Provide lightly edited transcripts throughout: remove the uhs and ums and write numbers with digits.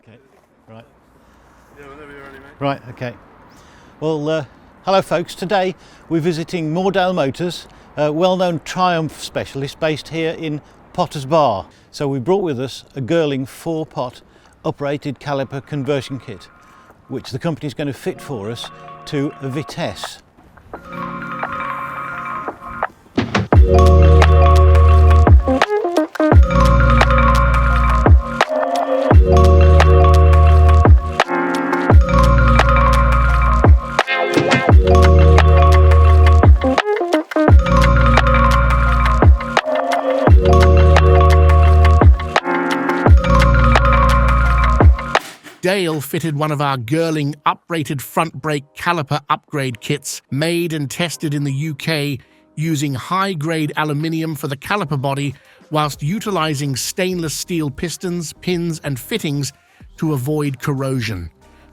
Okay, right. Yeah, whenever you're ready, mate. Right, okay. Well, hello folks. Today we're visiting Moordale Motors, a well-known Triumph specialist based here in Potters Bar. So we brought with us a Girling 4-pot uprated caliper conversion kit, which the company is going to fit for us to a Vitesse. Dale fitted one of our Girling uprated front brake caliper upgrade kits made and tested in the UK using high-grade aluminium for the caliper body whilst utilising stainless steel pistons, pins and fittings to avoid corrosion.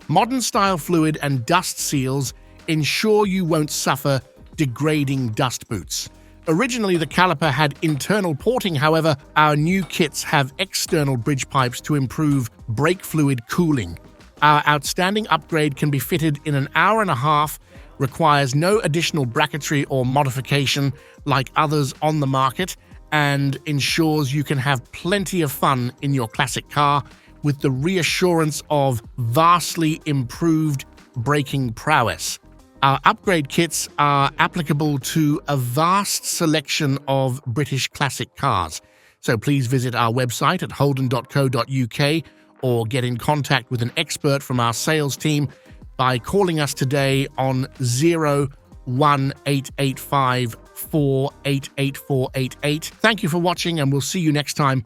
Modern style fluid and dust seals ensure you won't suffer degrading dust boots. Originally, the caliper had internal porting, however, our new kits have external bridge pipes to improve brake fluid cooling. Our outstanding upgrade can be fitted in an hour and a half, requires no additional bracketry or modification like others on the market, and ensures you can have plenty of fun in your classic car with the reassurance of vastly improved braking prowess. Our upgrade kits are applicable to a vast selection of British classic cars, so please visit our website at holden.co.uk or get in contact with an expert from our sales team by calling us today on 01885 488488. Thank you for watching, and we'll see you next time